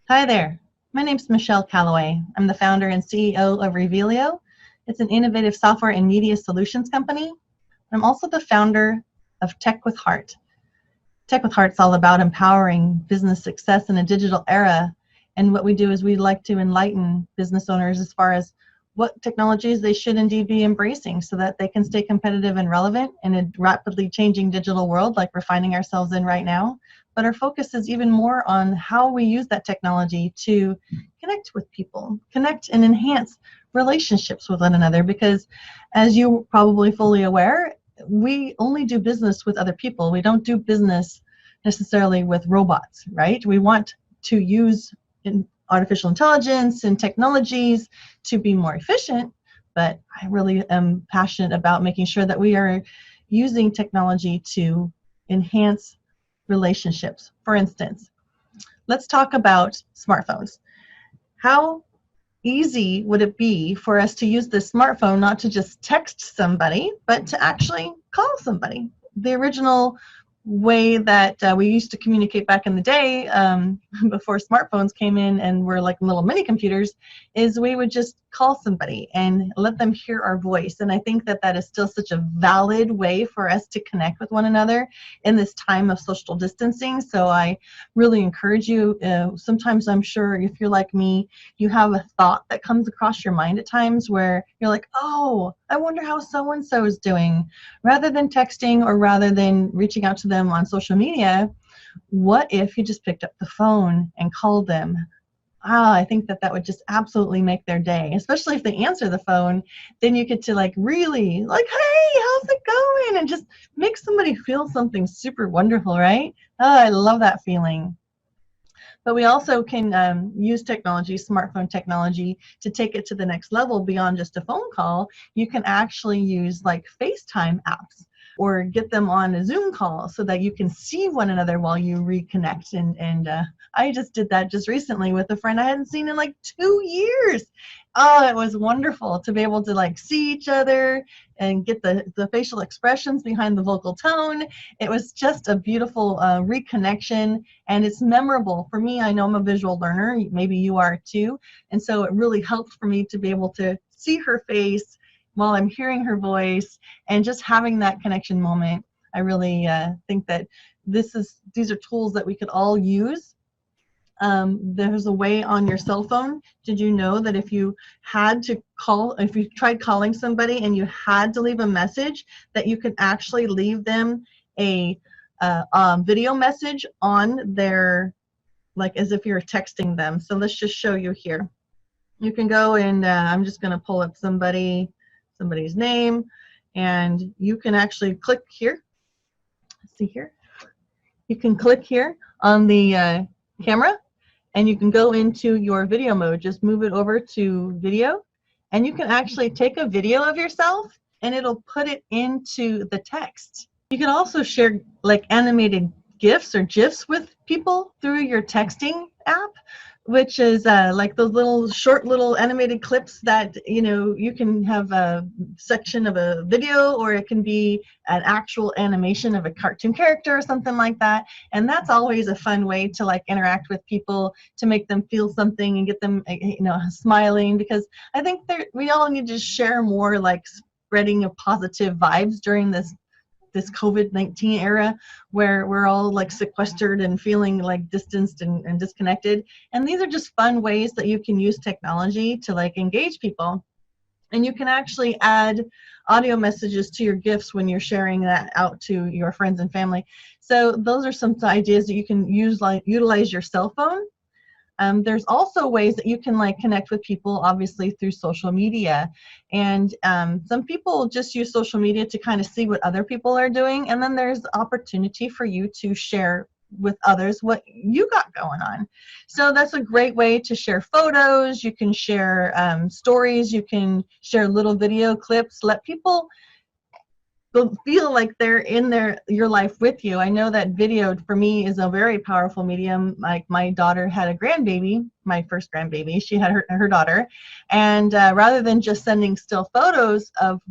Hi there. My name's Michelle Calloway. I'm the founder and CEO of Revelio. It's an innovative software and media solutions company. I'm also the founder of Tech with Heart. Tech with Heart's all about empowering business success in a digital era. And what we do is we like to enlighten business owners as far as what technologies they should indeed be embracing so that they can stay competitive and relevant in a rapidly changing digital world like we're finding ourselves in right now. But our focus is even more on how we use that technology to connect with people, connect and enhance relationships with one another, because as you're probably fully aware, we only do business with other people. We don't do business necessarily with robots, right? We want to use artificial intelligence and technologies to be more efficient, but I really am passionate about making sure that we are using technology to enhance relationships. For instance, let's talk about smartphones. How easy would it be for us to use this smartphone not to just text somebody, but to actually call somebody? The original way that we used to communicate back in the day, before smartphones came in and were like little mini computers, is we would just call somebody and let them hear our voice. And I think that that is still such a valid way for us to connect with one another in this time of social distancing. So I really encourage you, sometimes I'm sure if you're like me, you have a thought that comes across your mind at times where you're like, oh, I wonder how so-and-so is doing. Rather than texting or rather than reaching out to them on social media, what if you just picked up the phone and called them? I think that that would just absolutely make their day, especially if they answer the phone. Then you get to like really like, hey, how's it going? And just make somebody feel something super wonderful, right? Oh, I love that feeling. But we also can use technology, smartphone technology, to take it to the next level beyond just a phone call. You can actually use like FaceTime apps or get them on a Zoom call so that you can see one another while you reconnect. And I just did that just recently with a friend I hadn't seen in like 2 years. Oh, it was wonderful to be able to like see each other and get the facial expressions behind the vocal tone. It was just a beautiful reconnection, and it's memorable. For me, I know I'm a visual learner, maybe you are too, and so it really helped for me to be able to see her face while I'm hearing her voice and just having that connection moment. I really think that these are tools that we could all use. There's a way on your cell phone. Did you know that if you had to call, if you tried calling somebody and you had to leave a message, that you could actually leave them a video message on their, like as if you're texting them. So let's just show you here. You can go and I'm just going to pull up somebody's name, and you can actually click here. Let's see here. You can click here on the camera, and you can go into your video mode. Just move it over to video, and you can actually take a video of yourself and it'll put it into the text. You can also share like animated GIFs or GIFs with people through your texting app, which is like those little short little animated clips that, you know, you can have a section of a video, or it can be an actual animation of a cartoon character or something like that. And that's always a fun way to like interact with people, to make them feel something and get them, you know, smiling, because I think we all need to share more like spreading of positive vibes during this COVID-19 era where we're all like sequestered and feeling like distanced and disconnected. And these are just fun ways that you can use technology to like engage people. And you can actually add audio messages to your GIFs when you're sharing that out to your friends and family. So those are some ideas that you can use, like utilize your cell phone. There's also ways that you can like connect with people, obviously through social media. And some people just use social media to kind of see what other people are doing. And then there's opportunity for you to share with others what you got going on. So that's a great way to share photos. You can share stories. You can share little video clips. Let people feel like they're in your life with you. I know that video for me is a very powerful medium. Like my daughter had a grandbaby my first grandbaby. She had her daughter, and rather than just sending still photos of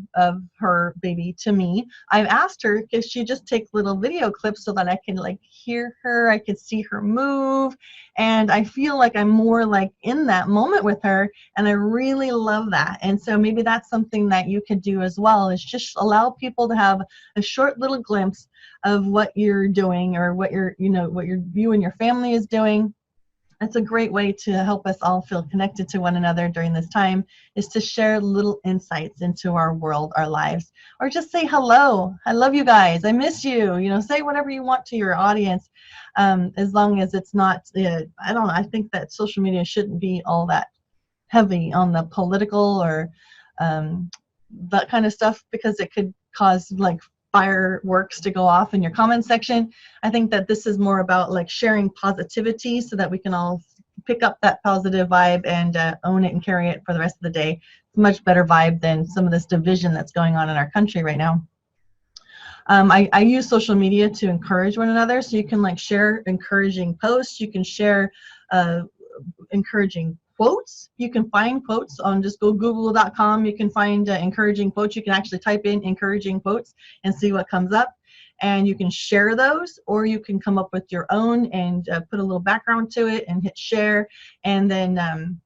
her baby to me, I've asked her if she just take little video clips so that I can like hear her, I could see her move, and I feel like I'm more like in that moment with her, and I really love that. And so maybe that's something that you could do as well, is just allow people to have a short little glimpse of what you're doing, or what you and your family is doing. That's a great way to help us all feel connected to one another during this time, is to share little insights into our world, our lives, or just say hello. I love you guys. I miss you. Say whatever you want to your audience, as long as it's not, I don't know, I think that social media shouldn't be all that heavy on the political or that kind of stuff, because it could cause like fireworks to go off in your comment section. I think that this is more about like sharing positivity so that we can all pick up that positive vibe and own it and carry it for the rest of the day. It's a much better vibe than some of this division that's going on in our country right now. I use social media to encourage one another, so you can like share encouraging posts, you can share encouraging quotes. You can find quotes on, just go google.com, you can find encouraging quotes. You can actually type in encouraging quotes and see what comes up, and you can share those, or you can come up with your own and put a little background to it and hit share, and then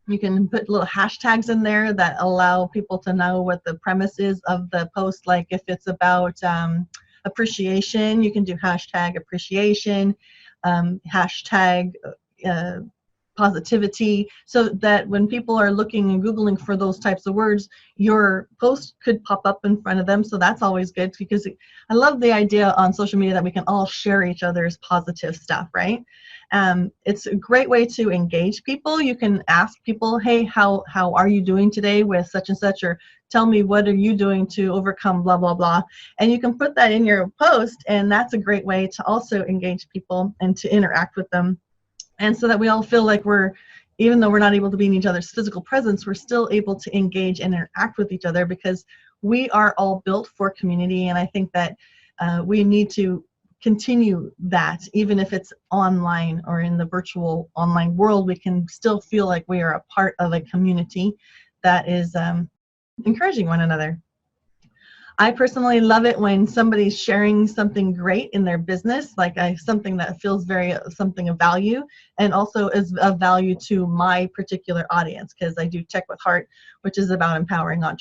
you can put little hashtags in there that allow people to know what the premise is of the post. Like if it's about appreciation, you can do hashtag appreciation, hashtag positivity, so that when people are looking and Googling for those types of words, your post could pop up in front of them. So that's always good, because I love the idea on social media that we can all share each other's positive stuff, right? It's a great way to engage people. You can ask people, hey, how are you doing today with such and such, or tell me what are you doing to overcome blah, blah, blah. And you can put that in your post, and that's a great way to also engage people and to interact with them. And so that we all feel like even though we're not able to be in each other's physical presence, we're still able to engage and interact with each other, because we are all built for community. And I think that we need to continue that, even if it's online or in the virtual online world, we can still feel like we are a part of a community that is encouraging one another. I personally love it when somebody's sharing something great in their business, like something that feels something of value, and also is of value to my particular audience, because I do Tech with Heart, which is about empowering entrepreneurs.